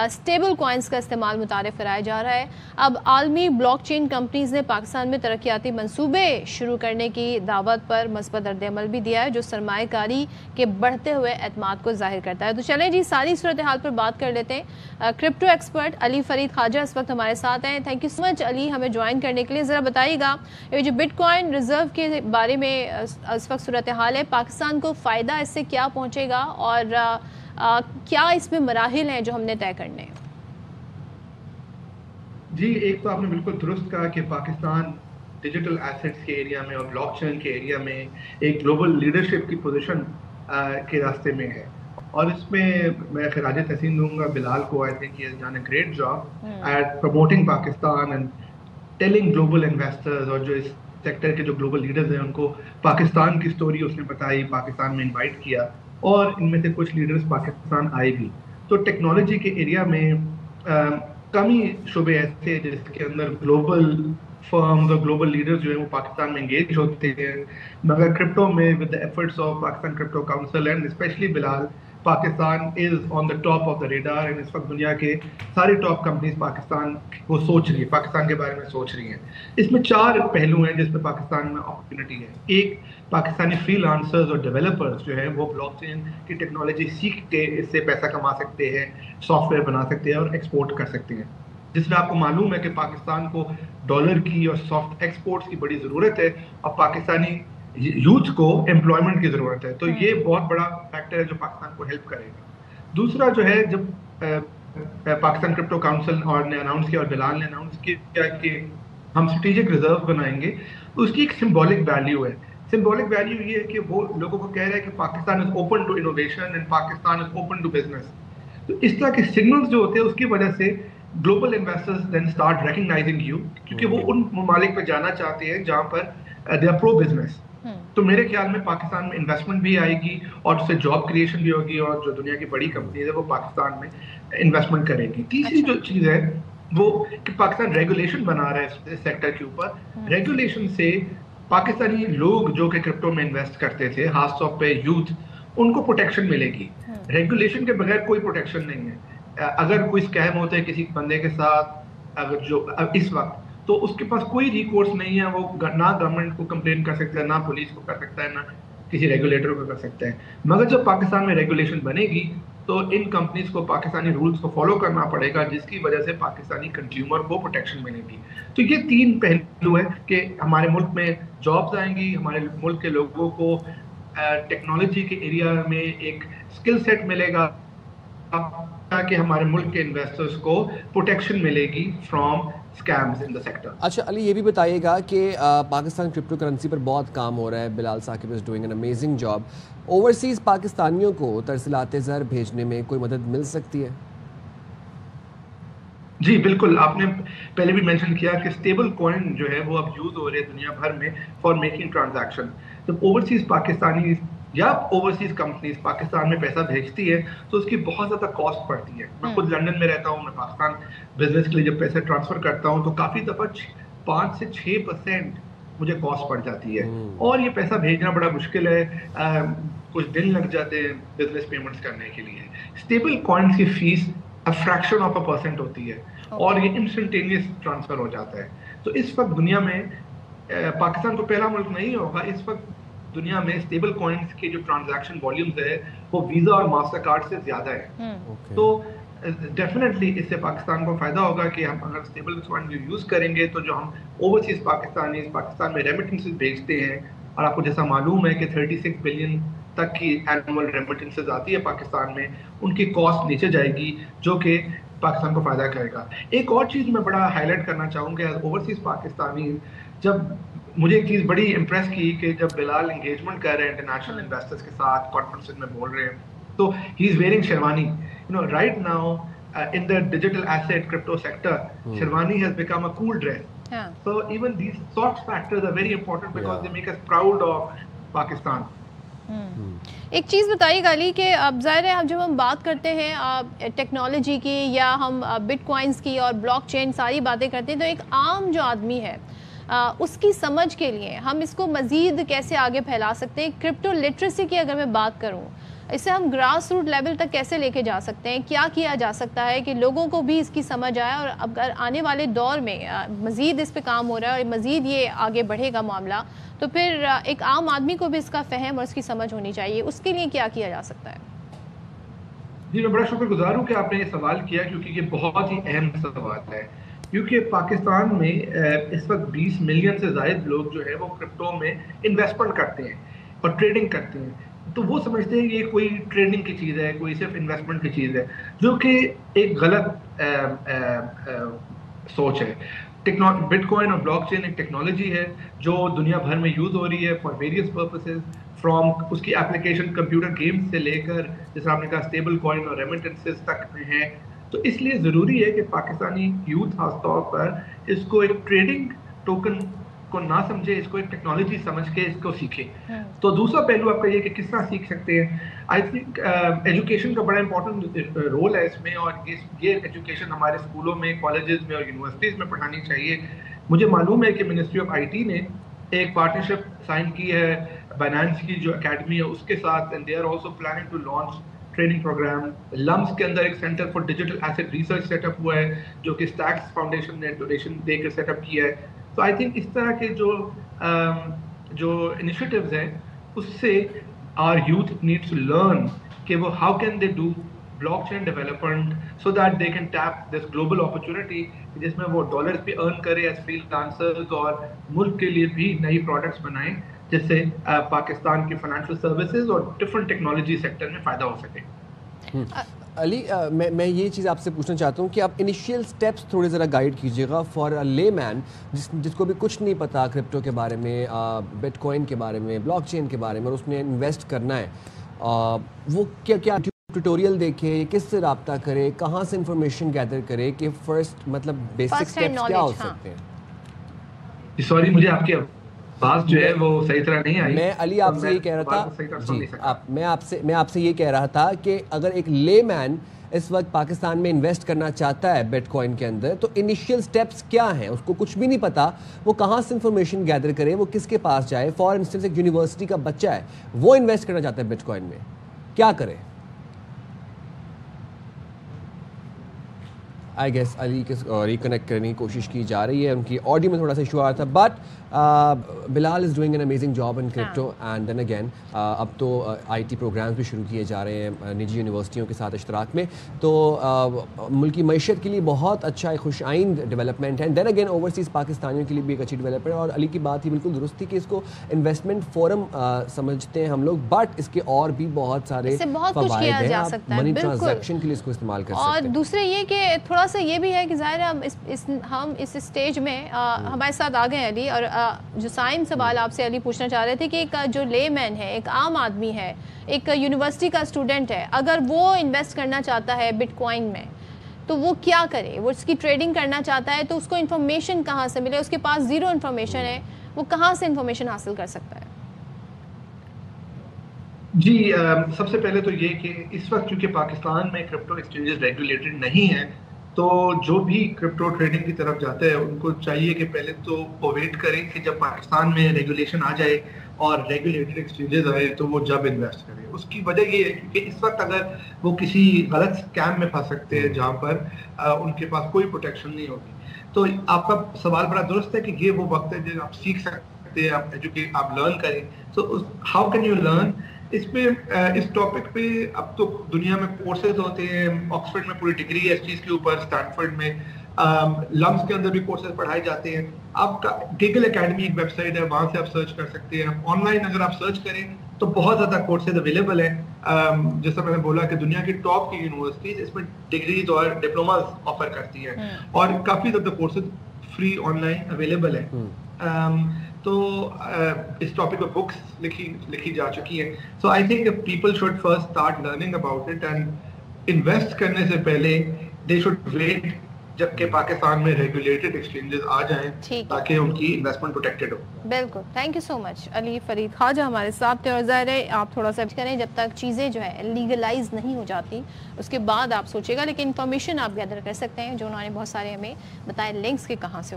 Stable coins का इस्तेमाल मुतारिफ कराया जा रहा है। अब आलमी ब्लॉक चेन कंपनीज ने पाकिस्तान में तरक्याती मंसूबे शुरू करने की दावत पर मस्बत रद्द-ए-अमल भी दिया है, जो सरमाएकारी के बढ़ते हुए एतमाद को जाहिर करता है। तो चलें जी, सारी सूरत हाल पर बात कर लेते हैं। क्रिप्टो एक्सपर्ट अली फरीद ख्वाजा इस वक्त हमारे साथ हैं। Thank you so much Ali हमें ज्वाइन करने के लिए। ज़रा बताइएगा ये जो बिटकॉइन रिजर्व के बारे में इस वक्त सूरत हाल है, पाकिस्तान को फ़ायदा इससे क्या पहुँचेगा और क्या इसमें मराहिल हैं जो हमने तय करने हैं? जी, एक तो आपने बिल्कुल दुरुस्त कहा कि पाकिस्तान डिजिटल एसेट्स के एरिया में और ब्लॉकचेन के एरिया में एक ग्लोबल लीडरशिप की पोजीशन के रास्ते में है, और इसमें मैं खराज तहसीन दूंगा बिलाल को। I think he has done a great job eight promoting Pakistan and telling global investors, और जो इस सेक्टर के जो ग्लोबल लीडर्स हैं उनको पाकिस्तान की स्टोरी उसने बताई, पाकिस्तान में इनवाइट किया, और इनमें से कुछ लीडर्स पाकिस्तान आए भी। तो टेक्नोलॉजी के एरिया में कम ही शुबे ऐसे हैं जिसके अंदर ग्लोबल फर्म्स और ग्लोबल लीडर्स जो है वो पाकिस्तान में एंगेज होते हैं, मगर क्रिप्टो में with the efforts of Pakistan crypto council and specially Bilal, Pakistan is on the top of the radar. And इस वक्त दुनिया के सारी टॉप कंपनीज पाकिस्तान को सोच रही है, पाकिस्तान के बारे में सोच रही हैं। इसमें 4 पहलू हैं जिसमें पाकिस्तान में अपॉर्चुनिटी है। एक, पाकिस्तानी फ्रीलांसर्स और डेवलपर्स जो हैं वो ब्लॉकचेन की टेक्नोलॉजी सीख के इससे पैसा कमा सकते हैं, सॉफ्टवेयर बना सकते हैं और एक्सपोर्ट कर सकते हैं। जिसमें आपको मालूम है कि पाकिस्तान को डॉलर की और सॉफ्ट एक्सपोर्ट्स की बड़ी ज़रूरत है, और पाकिस्तानी यूथ को एम्प्लॉयमेंट की ज़रूरत है। तो ये बहुत बड़ा फैक्टर है जो पाकिस्तान को हेल्प करेगा। दूसरा जो है, जब पाकिस्तान क्रिप्टो काउंसिल और ने अनाउंस किया और बिलाल ने अनाउंस किया कि हम स्ट्रेटेजिक रिजर्व बनाएंगे, तो उसकी एक सिंबॉलिक वैल्यू है। सिंबॉलिक वैल्यू ये है कि वो लोगों को कह रहा है कि Pakistan is open to innovation and Pakistan is open to business. तो इस तरह के सिग्नल्स जो होते हैं उसकी वजह से global investors then start recognising you, क्योंकि वो उन ममालिक पे जाना चाहते हैं जहाँ पर दे आर प्रो बिजनेस। तो मेरे ख्याल में पाकिस्तान में इन्वेस्टमेंट भी आएगी और उससे जॉब क्रिएशन भी होगी, और जो दुनिया की बड़ी कंपनीज है वो पाकिस्तान में इन्वेस्टमेंट करेगी। तीसरी जो चीज़ है वो कि पाकिस्तान रेगुलेशन बना रहा है इस सेक्टर के ऊपर। रेगुलेशन से पाकिस्तानी लोग जो कि क्रिप्टो में इन्वेस्ट करते थे, खासतौर पे यूथ, उनको प्रोटेक्शन मिलेगी। रेगुलेशन के बगैर कोई प्रोटेक्शन नहीं है। अगर कोई स्कैम होता है किसी बंदे के साथ, अगर जो इस वक्त, तो उसके पास कोई रिकोर्स नहीं है, वो ना गवर्नमेंट को कंप्लेन कर सकता है, ना पुलिस को कर सकता है, ना किसी रेगुलेटर को कर सकता है। मगर जब पाकिस्तान में रेगुलेशन बनेगी तो इन कंपनीज को पाकिस्तानी रूल्स को फॉलो करना पड़ेगा, जिसकी वजह से पाकिस्तानी कंज्यूमर को प्रोटेक्शन मिलेगी। तो ये 3 पहलू है कि हमारे मुल्क में जॉब्स आएंगी, हमारे मुल्क के लोगों को टेक्नोलॉजी के एरिया में एक स्किल सेट मिलेगा, ताकि हमारे मुल्क के इन्वेस्टर्स को प्रोटेक्शन मिलेगी from scams in the sector. अच्छा अली, ये भी बताइएगा कि पाकिस्तान क्रिप्टो करेंसी पर बहुत काम हो रहा है, Bilal Saqib is doing an amazing job. Overseas पाकिस्तानियों को तरसलाते ज़र भेजने में कोई मदद मिल सकती है? जी बिल्कुल, आपने पहले भी मेंशन किया कि स्टेबल कॉइन जो है वो अब यूज़ हो रहे हैं दुनिया भर में फॉर मेकिंग ट्रांजैक्शन। जब ओवरसीज़ पाकिस्तानी या ओवरसीज कंपनीज पाकिस्तान में पैसा भेजती है तो उसकी बहुत ज़्यादा कॉस्ट पड़ती है। मैं खुद लंदन में रहता हूँ, मैं पाकिस्तान बिजनेस के लिए जब पैसे ट्रांसफ़र करता हूँ तो काफ़ी दफ़ा 5 से 6% मुझे कॉस्ट पड़ जाती है, और ये पैसा भेजना बड़ा मुश्किल है। कुछ दिन लग जाते हैं बिजनेस पेमेंट्स करने के लिए। स्टेबल कॉइन्स की फीस फ्रैक्शन ऑफ 1% होती है, और ये इंस्टेंटेनियस ट्रांसफ़र हो जाता है। तो इस वक्त दुनिया में पाकिस्तान तो पहला मुल्क नहीं होगा, इस वक्त दुनिया में स्टेबल कॉइन्स के जो ट्रांजैक्शन वॉल्यूम्स है वो वीज़ा और मास्टर कार्ड से ज़्यादा है। तो डेफिनेटली इससे पाकिस्तान को फ़ायदा होगा कि हम अगर स्टेबल कॉइन यूज़ करेंगे तो जो हम ओवरसीज़ पाकिस्तान में रेमिटेंसेस भेजते हैं, और आपको जैसा मालूम है कि 36 बिलियन तक की एनुअल रेमिटेंसेस आती है पाकिस्तान में, उनकी कॉस्ट नीचे जाएगी जो कि पाकिस्तान को फ़ायदा करेगा। एक और चीज़ मैं बड़ा हाईलाइट करना चाहूँगा, ओवरसीज़ पाकिस्तानी, जब मुझे एक चीज़ बड़ी इम्प्रेस की कि जब बिलाल एंगेजमेंट कर रहे हैं इंटरनेशनल इन्वेस्टर्स के साथ, कॉन्फ्रेंसेस में बोल रहे हैं, तो he is wearing sherwani. You know right now in the digital asset crypto sector, Sherwani has become a cool dress. So even these soft factors are very important because they make us proud of Pakistan. एक चीज़ बताइएगा अली कि अब ज़ाहिर है जब हम बात करते हैं टेक्नोलॉजी की या हम बिटकॉइंस की और ब्लॉकचेन सारी बातें करते हैं, तो एक आम जो आदमी है उसकी समझ के लिए हम इसको मज़ीद कैसे आगे फैला सकते हैं? क्रिप्टो लिटरेसी की अगर मैं बात करूँ, اسے ہم گراس روٹ لیول تک کیسے لے کے جا سکتے ہیں؟ کیا کیا جا سکتا ہے کہ لوگوں کو بھی اس کی سمجھ آئے؟ اور اگر آنے والے دور میں مزید اس پہ کام ہو رہا ہے اور مزید یہ آگے بڑھے گا معاملہ، تو پھر ایک عام آدمی کو بھی اس کا فہم اور اس کی سمجھ ہونی چاہیے، اس کے لیے کیا کیا جا سکتا ہے؟ جی میں بڑا شکر گزار ہوں کہ آپ نے یہ سوال کیا، کیونکہ یہ بہت ہی اہم سوال ہے. کیونکہ پاکستان میں اس وقت 20 ملین سے زائد لوگ جو ہے وہ کرپٹو میں انویسٹمنٹ کرتے ہیں اور ٹریڈنگ کرتے ہیں. تو وہ سمجھتے ہیں کہ یہ کوئی ٹریڈنگ کی چیز ہے، کوئی صرف انویسٹمنٹ کی چیز ہے، جو کہ ایک غلط سوچ ہے. بٹ کوائن اور بلاک چین ایک ٹیکنالوجی ہے جو دنیا بھر میں یوز ہو رہی ہے فار ویریس پرپسز، فرام اس کی اپلیکیشن کمپیوٹر گیمز سے لے کر جیسے آپ نے کہا اسٹیبل کوائن اور ریمیٹنسز تک میں ہے. تو اس لیے ضروری ہے کہ پاکستانی یوتھ خاص طور پر اس کو ایک ٹریڈنگ ٹوکن کو نہ سمجھے، اس کو ایک ٹیکنالوجی سمجھ کے اس کو سیکھے. تو دوسرا پہلو آپ کا یہ کہ کس طرح سیکھ سکتے ہیں. آئی تھنک ایجوکیشن کا بڑا امپورٹنٹ رول ہے اس میں، اور یہ ایجوکیشن ہمارے اسکولوں میں، کالجز میں اور یونیورسٹیز میں پڑھانی چاہیے. مجھے معلوم ہے کہ منسٹری آف آئی ٹی نے ایک پارٹنرشپ سائن کی ہے بائنانس کی جو اکیڈمی ہے اس کے ساتھ، and they are also planning to launch training programme. LUMS کے اندر ایک centre for digital asset research set up ہوا ہے جو کہ اسٹیکس فاؤنڈیشن نے ڈونیشن دے کر سیٹ اپ کیا ہے. تو آئی تھنک اس طرح کے جو انیشیٹوز ہیں اس سے our youth needs to learn کہ وہ how can they do blockchain development so that they can tap this global opportunity, جس میں وہ ڈالرز بھی ارن کرے ایز فری لانسرز اور ملک کے لیے بھی نئی پروڈکٹس بنائیں جس سے پاکستان کی فائنینشیل سروسز اور ڈفرنٹ ٹیکنالوجی سیکٹر میں فائدہ ہو سکے. علی میں یہ چیز آپ سے پوچھنا چاہتا ہوں کہ آپ انیشیل سٹیپس تھوڑے ذرا گائیڈ کیجیے گا فار اے لے مین جس کو بھی کچھ نہیں پتا کرپٹو کے بارے میں، بٹ کوائن کے بارے میں، بلاک چین کے بارے میں، اور اس نے انویسٹ کرنا ہے. وہ کیا ٹیوٹوریل دیکھے، کس سے رابطہ کرے، کہاں سے انفارمیشن گیدر کرے کہ فرسٹ مطلب بیسک سٹیپس کیا ہو سکتے ہیں؟ سوری مجھے آپ کی بات جو ہے وہ صحیح طرح نہیں آئی. میں علی آپ سے یہ کہہ رہا تھا جی میں آپ سے یہ کہہ رہا تھا کہ اگر ایک لے مین اس وقت پاکستان میں انویسٹ کرنا چاہتا ہے بٹ کوائن کے اندر، تو انیشیل سٹیپس کیا ہیں؟ اس کو کچھ بھی نہیں پتا، وہ کہاں سے انفارمیشن گیدر کرے، وہ کس کے پاس جائے؟ فار انسٹنس ایک یونیورسٹی کا بچہ ہے، وہ انویسٹ کرنا چاہتا ہے بٹ کوائن میں، کیا کرے؟ آئی گیس علی کے ریکنیکٹ کرنے کی کوشش کی جا رہی ہے، ان کی آڈیو میں تھوڑا سا ایشو آ رہا تھا. But Bilal is doing an amazing job in crypto. And then again اب تو آئی ٹی پروگرامز بھی شروع کیے جا رہے ہیں نجی یونیورسٹیوں کے ساتھ اشتراک میں، تو ملکی معیشت کے لیے بہت اچھا ایک خوش آئند ڈیولپمنٹ ہے. دین اگین اوورسیز پاکستانیوں کے لیے بھی ایک اچھی ڈیولپمنٹ ہے. اور علی کی بات ہی بالکل درست تھی کہ اس کو انویسٹمنٹ فورم سمجھتے ہیں ہم لوگ، بٹ اس کے اور بھی بہت سارے فوائد ہیں. آپ منی ٹرانزیکشن کے لیے اس کو استعمال کر سکتے ہیں. اور دوسرے یہ کہ تھوڑا سا یہ بھی ہے کہ ظاہر ہے ہم اس اسٹیج میں ہمارے ساتھ آ گئے علی، اور جو سائن سوال آپ سے علی پوچھنا چاہ رہے تھے کہ ایک جو لے مین ہے، ایک عام آدمی ہے، ایک یونیورسٹی کا اسٹوڈنٹ ہے، اگر وہ انویسٹ کرنا چاہتا ہے بٹ کوائن میں تو وہ کیا کرے؟ وہ اس کی ٹریڈنگ کرنا چاہتا ہے تو اس کو انفارمیشن کہاں سے ملے؟ اس کے پاس زیرو انفارمیشن ہے، وہ کہاں سے انفارمیشن حاصل کر سکتا ہے؟ جی سب سے پہلے تو یہ کہ اس وقت چونکہ پاکستان میں کرپٹو ایکسچینجز ریگولیٹڈ نہیں ہیں، تو جو بھی کرپٹو ٹریڈنگ کی طرف جاتا ہے ان کو چاہیے کہ پہلے تو وہ ویٹ کریں کہ جب پاکستان میں ریگولیشن آ جائے اور ریگولیٹڈ ایکسچینجز آئے تو وہ جب انویسٹ کریں. اس کی وجہ یہ ہے کہ اس وقت اگر وہ کسی غلط اسکیم میں پھنس سکتے ہیں جہاں پر ان کے پاس کوئی پروٹیکشن نہیں ہوگی. تو آپ کا سوال بڑا درست ہے کہ یہ وہ وقت ہے جب آپ سیکھ سکتے ہیں، آپ لرن کریں. تو ہاؤ کین یو لرن؟ اس پہ اس ٹاپک پہ اب تو دنیا میں کورسز ہوتے ہیں. آکسفورڈ میں پوری ڈگری ہے اس چیز کے اوپر، اسٹینفورڈ میں لمس کے اندر بھی کورسز پڑھائے جاتے ہیں. آپ کا گیگل اکیڈمی ایک ویب سائٹ ہے، وہاں سے آپ سرچ کر سکتے ہیں. آن لائن اگر آپ سرچ کریں تو بہت زیادہ کورسز اویلیبل ہیں. جیسا میں نے بولا کہ دنیا کی ٹاپ کی یونیورسٹیز اس میں ڈگریز اور ڈپلوماز آفر کرتی ہیں، اور کافی زیادہ courses free on line available ہیں. تو اس ٹاپک پہ بکس لکھی جا چکی ہیں. So I think people should first start learning about it, and invest کرنے سے پہلے دے شوڈ ویٹ جبکہ پاکستان میں ریگولیٹڈ ایکسچینجز آ جائیں تاکہ ان کی انویسٹمنٹ پروٹیکٹڈ ہو. بالکل، تھینک یو سو مچ. علی فرید خواجہ ہمارے ساتھ تھے، اور ظاہر ہے آپ تھوڑا سا کریں جب تک چیزیں جو ہے لیگلائز نہیں ہو جاتی اس کے بعد آپ سوچے گا، لیکن انفارمیشن آپ گیدر کر سکتے ہیں جو انہوں نے بہت سارے ہمیں بتائے لنکس کے کہاں سے